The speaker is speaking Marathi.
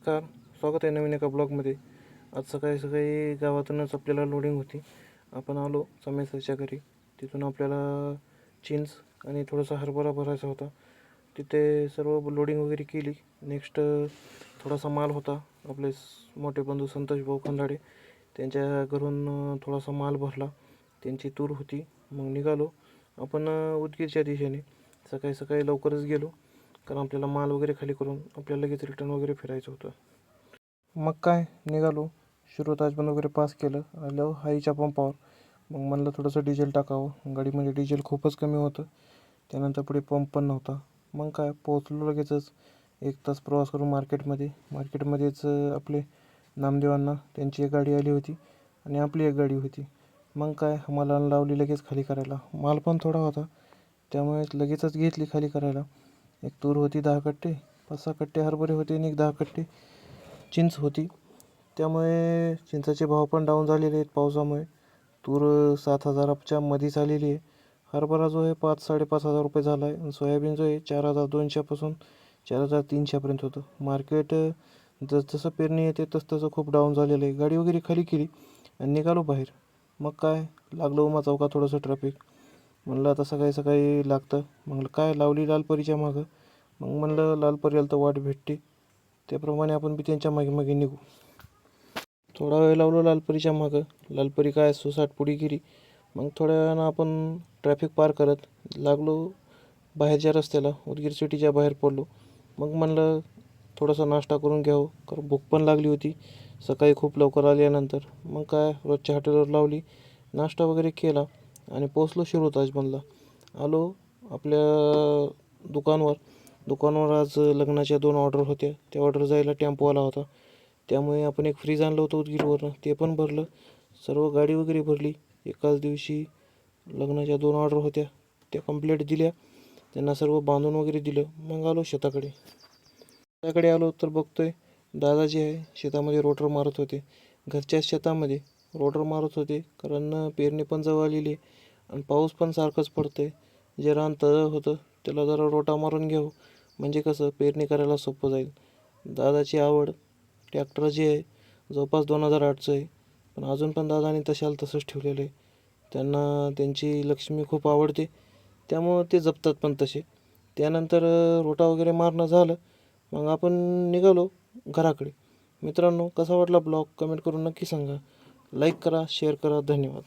नमस्कार, स्वागत आहे नवीन एका ब्लॉगमध्ये. आज सकाळी सकाळी गावातूनच आपल्याला लोडिंग होती. आपण आलो समेसरच्या घरी. तिथून आपल्याला चिंच आणि थोडासा हरभरा भरायचा होता. तिथे सर्व लोडिंग वगैरे केली. नेक्स्ट थोडासा माल होता. आपले मोठे बंधू संतोष भाऊ खंदाडे त्यांच्या घरून थोडासा माल भरला. त्यांची तूर होती. मग निघालो आपण उदगीरच्या दिशेने. सकाळी सकाळी लवकरच गेलो, कारण आपल्याला माल वगैरे खाली करून आपल्याला लगेच रिटर्न वगैरे फिरायचं होतं. मग काय निघालो, शिरोताजबंद वगैरे पास केलं. आलो हाईच्या पंपावर. मग म्हणलं थोडंसं डिझेल टाकावं. गाडीमध्ये डिझेल खूपच कमी होतं. त्यानंतर पुढे पंप पण नव्हता. मग काय पोहोचलो लगेचच. 1 तास प्रवास करून मार्केटमध्येच आपले नामदेवांना त्यांची एक गाडी आली होती आणि आपली एक गाडी होती. मग काय मला लावली लगेच खाली करायला. माल पण थोडा होता, त्यामुळे लगेचच घेतली खाली करायला. एक तूर होती 10 कट्टे, 5-6 कट्टे हरभरे होते आणि 10 कट्टे चिंच होती. त्यामुळे चिंचाचे भाव पण डाऊन झालेले आहेत पावसामुळे. तूर 7,000च्या मध्येच आलेली आहे. हरभरा जो आहे 5-5.5 रुपये झाला आहे आणि सोयाबीन जो आहे 4,200पासून 4,300पर्यंत होतं. मार्केट जसं पेरणी येते तसं खूप डाऊन झालेलं आहे. गाडी वगैरे खाली केली आणि निघालो बाहेर. मग काय लागलं उमा चौकात थोडंसं ट्रॅफिक. म्हणलं आता सकाळी सकाळी लागतं. म्हणलं काय लावली लालपरीच्या मागं. मग म्हणलं लालपरीला तर वाट भेटते, त्याप्रमाणे आपण बी त्यांच्या मागे मागे निघू. थोडा वेळ लावलो लालपरीच्या मागं. लालपरी काय सुसाट पुढे गेली. मग थोड्या वेळानं आपण ट्रॅफिक पार करत लागलो बाहेरच्या रस्त्याला. उदगीर सिटीच्या बाहेर पडलो. मग म्हणलं थोडासा नाश्ता करून घ्यावं, कारण भूक पण लागली होती सकाळी खूप लवकर आल्यानंतर. मग काय रोजच्या हॉटेलवर लावली, नाश्ता वगैरे केला आणि पोचलो शिरोताजबंदला. आलो आपल्या दुकानावर आज लग्नाच्या 2 ऑर्डर होत्या. त्या ऑर्डर जायला टेम्पो आला होता. त्यामुळे आपण एक फ्रीज आणलं होतं उदगीरवरून, ते पण भरलं. सर्व गाडी वगैरे भरली. एकाच दिवशी लग्नाच्या 2 ऑर्डर होत्या, त्या कंप्लीट दिल्या. त्यांना सर्व बांधून वगैरे दिलं. मग आलो शेताकडे आलो तर बघतोय दादा जे आहे शेतामध्ये रोटर मारत होते. घरच्याच शेतामध्ये रोटर मारत होते, कारण पेरणी पण जवळ आलेली आहे आणि पाऊस पण सारखंच पडतं आहे. जे रान तळं होतं त्याला जरा रोटा मारून घ्यावं, म्हणजे कसं पेरणी करायला सोपं जाईल. दादाची आवड ट्रॅक्टर जे आहे जवळपास 2008चं आहे, पण अजून पण दादाने तसंच ठेवलेलं आहे. त्यांना त्यांची लक्ष्मी खूप आवडते, त्यामुळं ते जपतात पण तसे. त्यानंतर रोटा वगैरे मारणं झालं. मग आपण निघालो घराकडे. मित्रांनो, कसा वाटला ब्लॉग कमेंट करून नक्की सांगा. लाईक करा, शेअर करा. धन्यवाद.